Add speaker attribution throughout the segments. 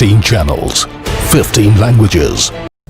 Speaker 1: 16 channels, 15 languages.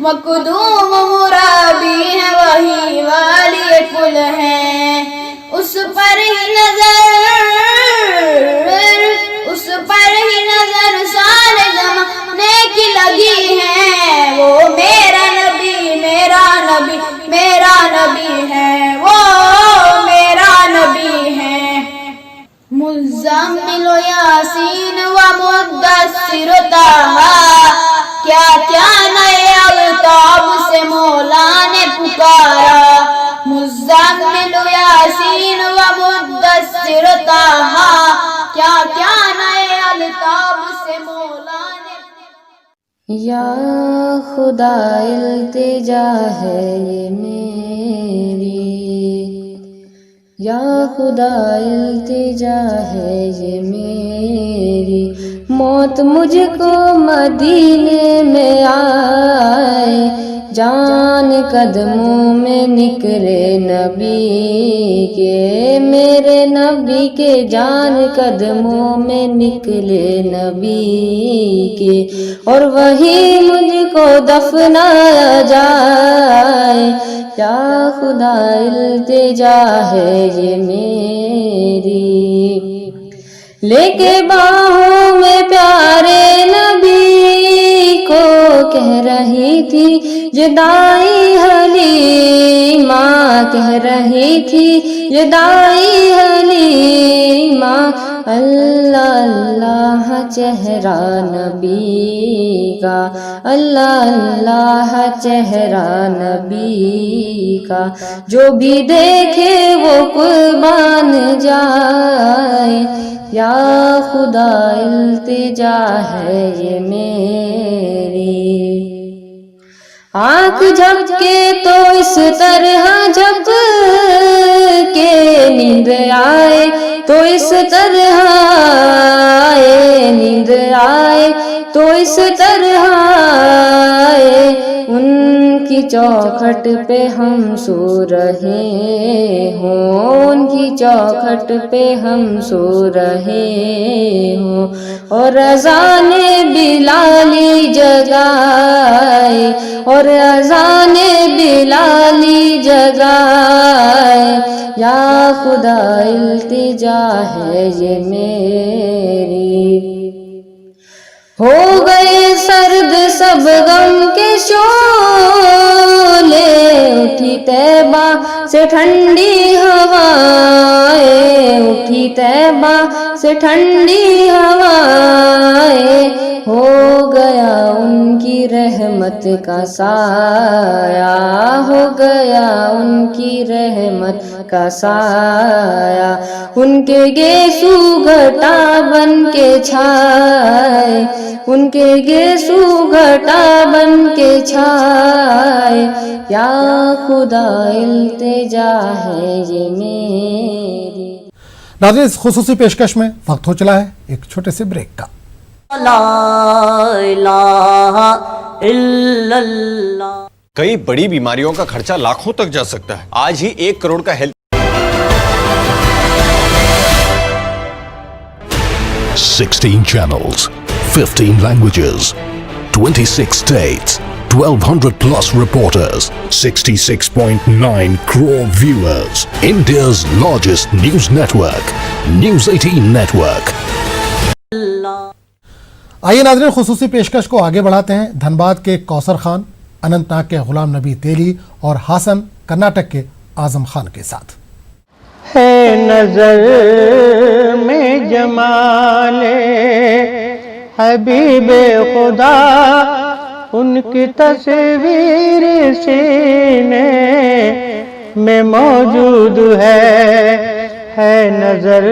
Speaker 2: مقدوم مرابی ہے وہی والی کل ہے، اس پر ہی نظر سارے زمانے کی لگی ہے، وہ میرا نبی میرا نبی میرا نبی ہے، وہ میرا نبی ہے۔ مزمل و یاسین و مدثر و طٰہٰ، کیا کیا نئے الطاب سے مولا نے پکارا، مزمل و یاسین و مدثر و طٰہٰ، کیا کیا نئے الطاب سے مولا نے پکارا۔
Speaker 3: یا خدا التجا ہے یہ میری، یا خدا التجا ہے یہ میری، موت مجھ کو مدینے میں آئے، جان قدموں میں نکلے نبی کے، میرے نبی کے جان قدموں میں نکلے نبی کے، اور وہی مجھ کو دفنایا جائے، یا خدا التجا ہے یہ میری۔ لے کے باہوں میں پیارے نبی کو کہہ رہی تھی جدائی حلیمہ، کہہ رہی تھی جدائی حلیمہ، اللہ اللہ چہرہ نبی کا، اللہ اللہ چہرہ نبی کا، جو بھی دیکھے وہ قربان جائے، یا خدا التجا ہے یہ میری۔ آنکھ جھپکے تو اس طرح جھپکے نیند آئے، تو اس طرح آئے نیند آئے، تو اس طرح آئے، ان کی چوکھٹ پہ ہم سو رہے ہوں، ان کی چوکھٹ پہ ہم سو رہے ہوں، اور اذان بلالی جگائے، اور اذان بلالی جگائے، یا خدا التجا ہے یہ میری۔ ہو گئے سرد سب غم کے شعلے، اٹھی طیبہ سے ٹھنڈی ہوائیں، اٹھی طیبہ سے ٹھنڈی ہوائیں، ہو گیا ان کی رحمت کا سایہ، ہو گیا ان کی رحمت کا سایہ، ان کے گیسو گھٹا بن کے چھائے، ان کے گیسو گھٹا بن کے چھائے، یا خدا التجا ہے یہ میری۔
Speaker 4: ناظرین، اس خصوصی پیشکش میں وقت ہو چلا ہے ایک چھوٹے سے بریک کا۔
Speaker 5: لا الہ الا اللہ۔
Speaker 6: کئی بڑی بیماریوں کا خرچہ لاکھوں تک جا سکتا ہے۔ آج ہی 1 کروڑ کا health
Speaker 1: 16 channels, 15 languages, 26 states, 1200 plus reporters, 66.9 crore viewers. India's largest news network, News 18 network.
Speaker 4: آئیے ناظرین، خصوصی پیشکش کو آگے بڑھاتے ہیں دھنباد کے کوثر خان، اننت ناگ کے غلام نبی تیلی اور ہاسن کرناٹک کے اعظم خان کے ساتھ۔
Speaker 7: ہے نظر میں جمال حبیب خدا، ان کی تصویر سینے میں موجود ہے نظر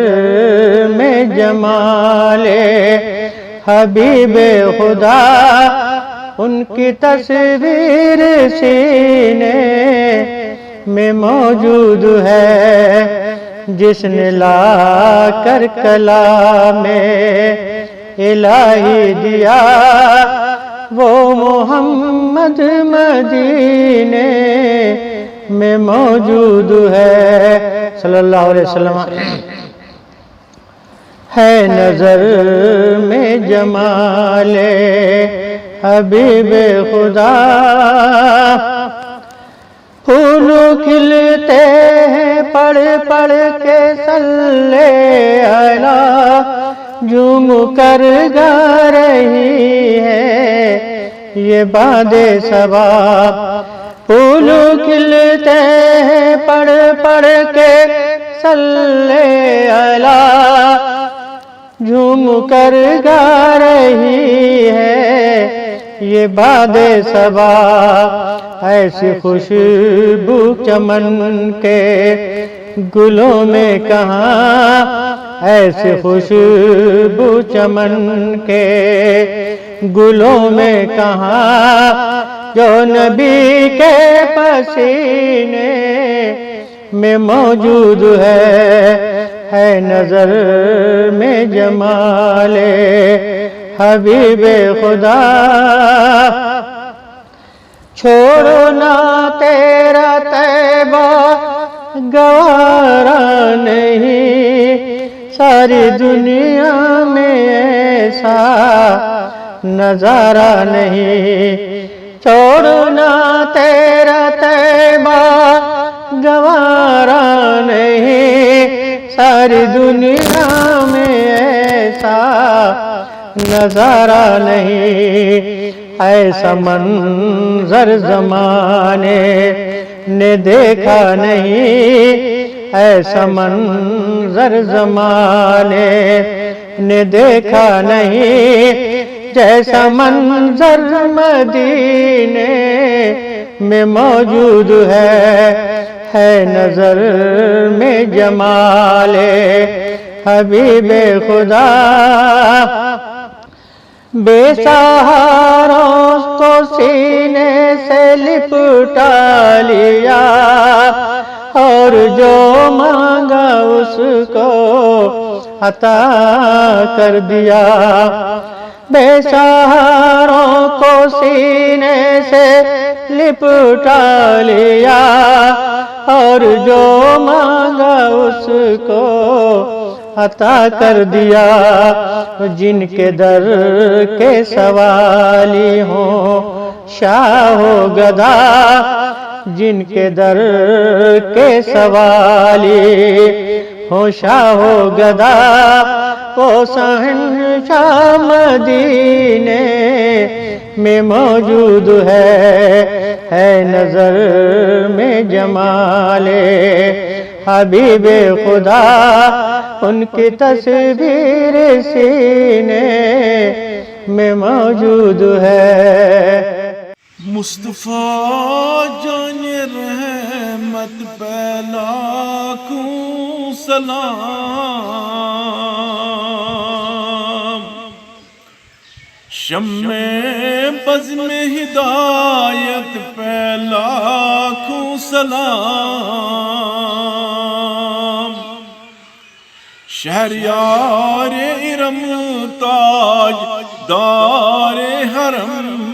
Speaker 7: میں جمال حبیب خدا، ان کی تصویر سینے میں موجود ہے، جس نے لا کر کلام الہی دیا، وہ محمد مدینے میں موجود ہے صلی اللہ علیہ وسلم۔ ہے نظر میں جمال حبیب خدا پھول کھلتے ہیں پڑھ پڑھ کے صلی اللہ جھوم کر گا رہی ہے یہ باد صبا پھول کھلتے ہیں پڑھ پڑھ کے صلی اللہ جھوم کر گا رہی ہے یہ باد صبا ایسی خوشبو چمن کے گلوں میں کہاں ایسی خوشبو چمن کے گلوں میں کہاں جو نبی کے پسینے میں موجود ہے نظر میں جمال حبیب خدا چھوڑو نہ تیرا طیبہ گوارا نہیں ساری دنیا میں ایسا نظارہ نہیں چھوڑو نہ تیرا طیبہ گوارا نہیں ساری دنیا میں ایسا نظارہ نہیں ایسا منظر زمانے نے دیکھا نہیں ایسا منظر زمانے نے دیکھا نہیں جیسا منظر مدینے میں موجود ہے نظر میں جمال حبیب خدا بے سہاروں کو سینے سے لپٹا لیا اور جو مانگا اس کو عطا کر دیا بے سہاروں کو سینے سے لپٹا لیا اور جو مانگا اس کو عطا کر دیا جن کے در کے سوالی ہوں شاہ و گدا جن کے در کے سوالی ہوں شاہ و گدا وہ شہنشاہ مدینے میں موجود ہے نظر میں جمال حبیب خدا ان کی تصویر سینے میں موجود ہے
Speaker 8: مصطفیٰ جان رحمت پہ لاکھوں سلام شمع بزم ہدایت پہ لاکھوں سلام شہریار ارم تاج دار حرم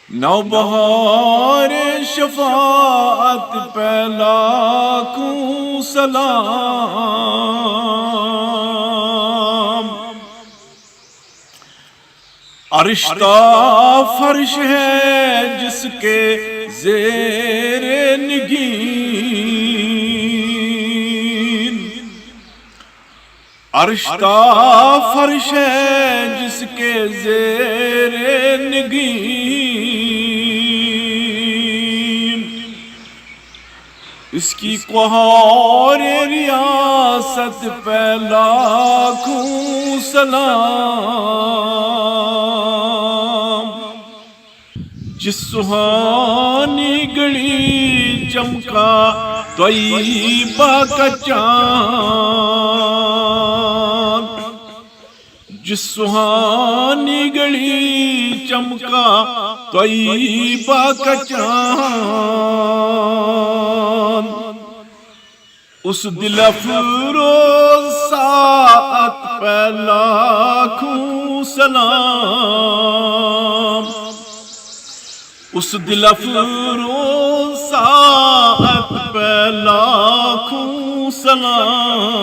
Speaker 8: نوبہار شفاعت پہ لاکھوں سلام عرش تا فرش ہے جس کے زیر نگین عرش تا فرش ہے جس کے زیر نگین اس کی قہار ریاست پہ لاکھوں سلام جس سہانی گھڑی چمکا طیبہ کا چاند جس سہانی گھڑی چمکا طیبہ کا چاند اس دل افروز ساعت پہ لاکھوں سلام اس دل افروز ساعت پہ لاکھوں سلام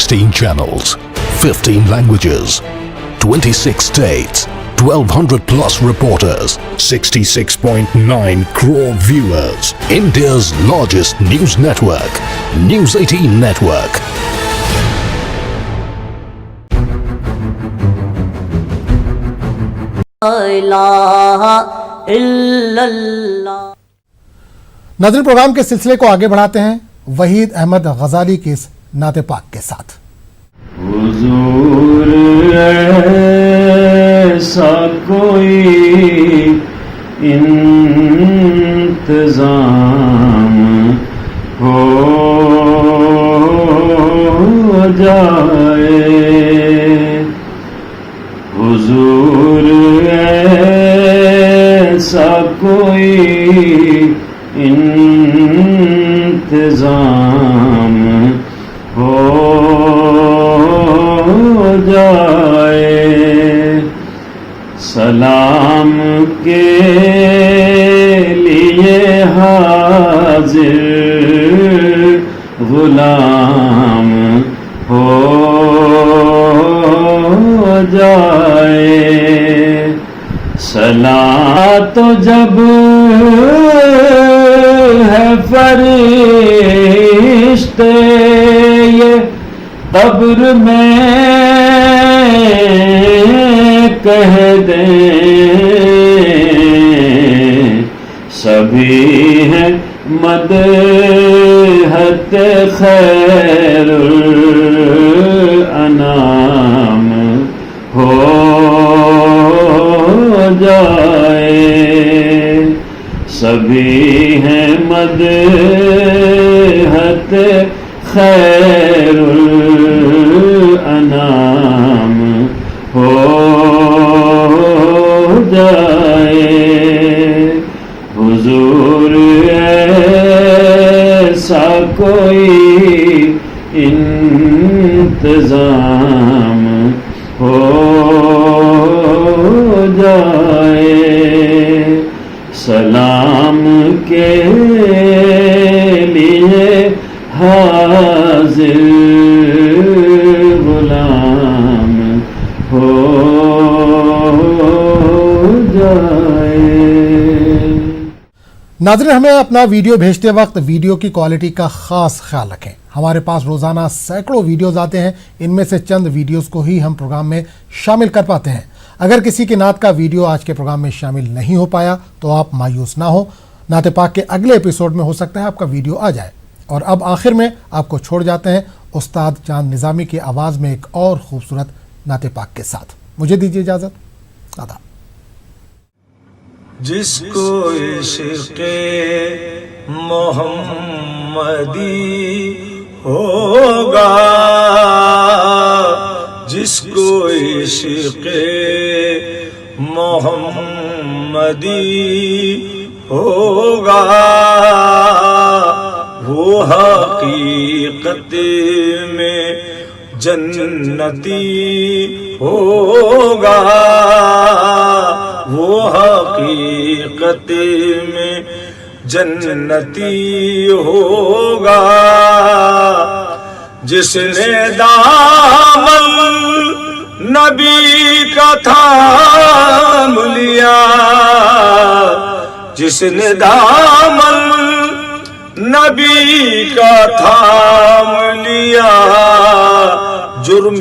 Speaker 1: 16 channels, 15 languages, 26 states, 1200 plus reporters, 66.9 crore viewers. India's largest news network, News 18 Network.
Speaker 5: لا الہ الا اللہ.
Speaker 4: ناظرین، پروگرام کے سلسلے کو آگے بڑھاتے ہیں وحید احمد غزالی کی اس نعت پاک کے ساتھ.
Speaker 8: حضور ایسا کوئی انتظام ہو جائے، حضور ایسا کوئی انتظام ہو جائے، سلام کے لیے حاضر غلام ہو جائے، سلام تو جب ہے فرشتے یہ قبر میں کہہ دیں، سبھی ہیں مدحت خیر الانام ہو جائے، سبھی ہیں مدحت خیر الانام ہو جائے، حضور ایسا کوئی انتظام ہو جائے، سلام کے لیے حاضر غلام ہو جائے.
Speaker 4: ناظرین، ہمیں اپنا ویڈیو بھیجتے وقت ویڈیو کی کوالٹی کا خاص خیال رکھیں. ہمارے پاس روزانہ سینکڑوں ویڈیوز آتے ہیں، ان میں سے چند ویڈیوز کو ہی ہم پروگرام میں شامل کر پاتے ہیں. اگر کسی کی نعت کا ویڈیو آج کے پروگرام میں شامل نہیں ہو پایا تو آپ مایوس نہ ہو، نعت پاک کے اگلے ایپیسوڈ میں ہو سکتا ہے آپ کا ویڈیو آ جائے. اور اب آخر میں آپ کو چھوڑ جاتے ہیں استاد چاند نظامی کی آواز میں ایک اور خوبصورت نعت پاک کے ساتھ. مجھے دیجیے اجازت. آداب.
Speaker 8: جس کو عشق محمدی ہوگا، جس کو عشق محمدی ہوگا، وہ حقیقت میں جنتی ہوگا، وہ حقیقت میں جنتی ہوگا. جس نے دامن نبی کا تھام لیا، جس نے دامن نبی کا تھام لیا، جرم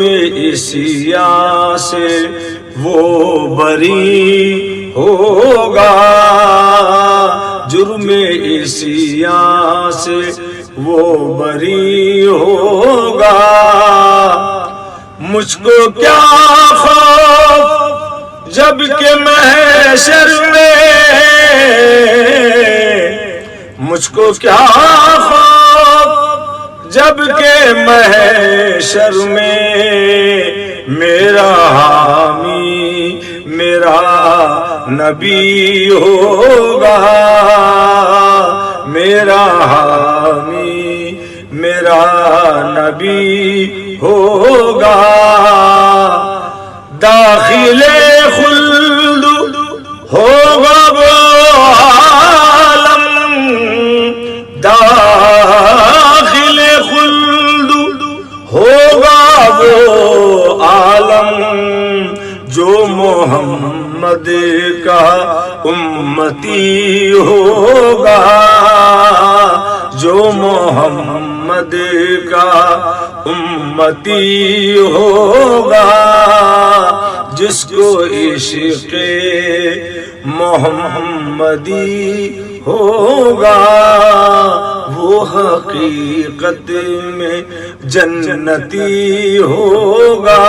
Speaker 8: عصیاں سے وہ بری ہوگا، جرم عصیاں سے وہ بری ہوگا. مجھ کو کیا خوف جب کہ محشر میں، مجھ کو کیا خوف جب کہ محشر میں، میرا حامی میرا نبی ہوگا، میرا حامی میرا نبی ہوگا. داخل خلد ہوگا وہ عالم، داخل خلد ہوگا
Speaker 9: محمد کا امتی ہوگا، جو محمد کا امتی ہوگا، جس کو عشق محمدی ہوگا، وہ حقیقت میں جنتی ہوگا۔